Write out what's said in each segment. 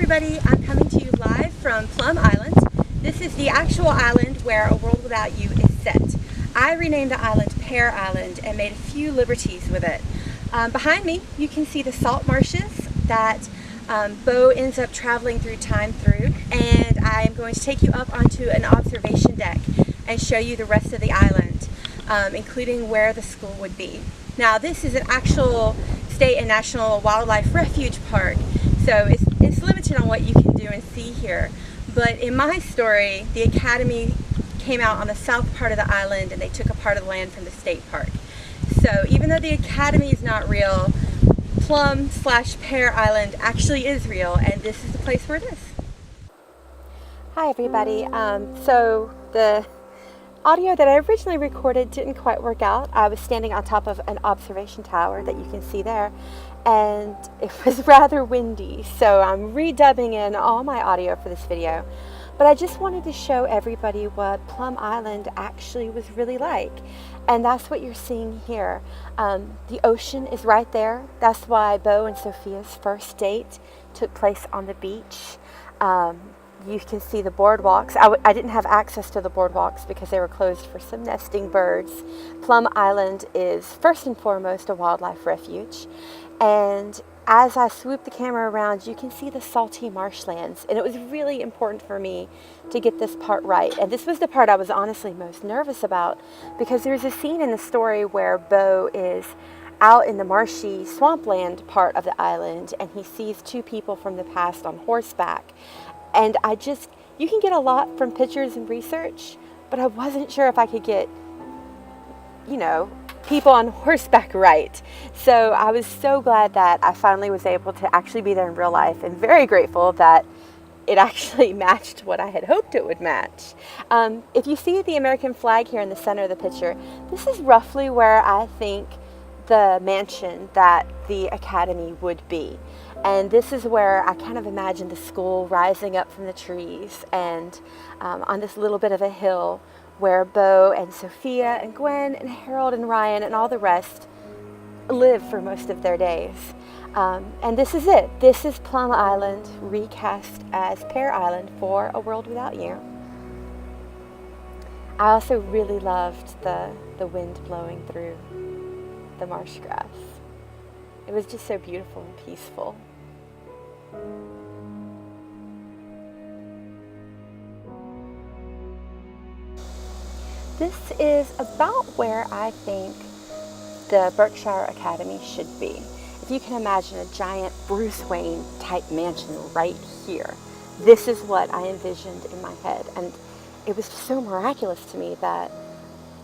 everybody, I'm coming to you live from Plum Island. This is the actual island where A World Without You is set. I renamed the island Pear Island and made a few liberties with it. Behind me you can see the salt marshes that Bo ends up traveling through time through, and I'm going to take you up onto an observation deck and show you the rest of the island, including where the school would be. Now this is an actual state and national wildlife refuge park, so it's limited on what you can do and see here. But in my story, the Academy came out on the south part of the island and they took a part of the land from the state park. So even though the Academy is not real, Plum/Pear Island actually is real, and this is the place where it is. Hi everybody. So the audio that I originally recorded didn't quite work out. I was standing on top of an observation tower that you can see there, and it was rather windy, so I'm redubbing in all my audio for this video. But I just wanted to show everybody what Plum Island actually was really like, and that's what you're seeing here. The ocean is right there. That's why Bo and Sophia's first date took place on the beach. You can see the boardwalks. I didn't have access to the boardwalks because they were closed for some nesting birds. Plum Island is first and foremost a wildlife refuge. And as I swoop the camera around, you can see the salty marshlands. And it was really important for me to get this part right. And this was the part I was honestly most nervous about, because there's a scene in the story where Bo is out in the marshy swampland part of the island, and he sees two people from the past on horseback. And you can get a lot from pictures and research, but I wasn't sure if I could get, people on horseback right. So I was so glad that I finally was able to actually be there in real life, and very grateful that it actually matched what I had hoped it would match. If you see the American flag here in the center of the picture, this is roughly where I think the mansion that the Academy would be. And this is where I kind of imagine the school rising up from the trees, and on this little bit of a hill where Bo and Sophia and Gwen and Harold and Ryan and all the rest live for most of their days. And this is it. This is Plum Island recast as Pear Island for A World Without You. I also really loved the wind blowing through the marsh grass. It was just so beautiful and peaceful. This is about where I think the Berkshire Academy should be. If you can imagine a giant Bruce Wayne type mansion right here, this is what I envisioned in my head. And it was so miraculous to me that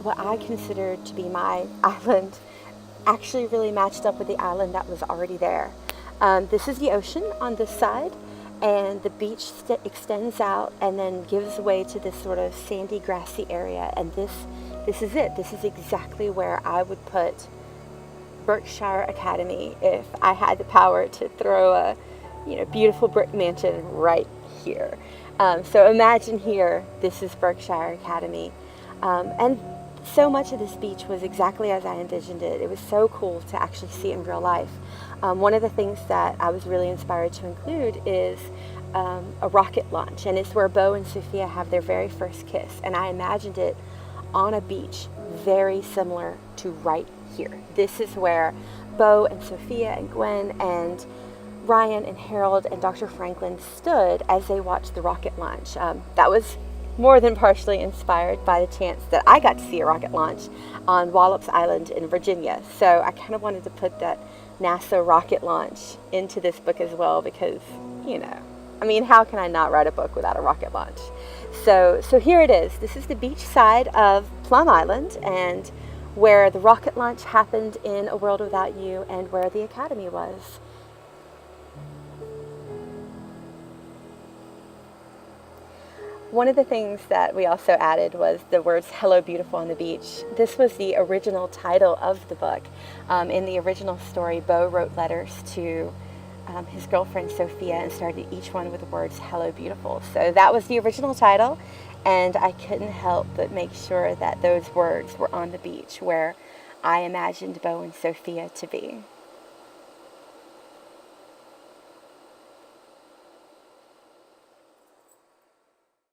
what I considered to be my island actually really matched up with the island that was already there. This is the ocean on this side, and the beach extends out and then gives way to this sort of sandy, grassy area. And this is it. This is exactly where I would put Berkshire Academy if I had the power to throw a beautiful brick mansion right here. So imagine here, this is Berkshire Academy. And so much of this beach was exactly as I envisioned it. It was so cool to actually see it in real life. One of the things that I was really inspired to include is a rocket launch, and it's where Bo and Sophia have their very first kiss. And I imagined it on a beach very similar to right here. This is where Bo and Sophia and Gwen and Ryan and Harold and Dr. Franklin stood as they watched the rocket launch. That was more than partially inspired by the chance that I got to see a rocket launch on Wallops Island in Virginia. So I kind of wanted to put that NASA rocket launch into this book as well, because, how can I not write a book without a rocket launch? So here it is. This is the beach side of Plum Island, and where the rocket launch happened in A World Without You, and where the Academy was. One of the things that we also added was the words "Hello Beautiful" on the beach. This was the original title of the book. In the original story, Bo wrote letters to his girlfriend Sophia and started each one with the words "Hello Beautiful." So that was the original title, and I couldn't help but make sure that those words were on the beach where I imagined Bo and Sophia to be.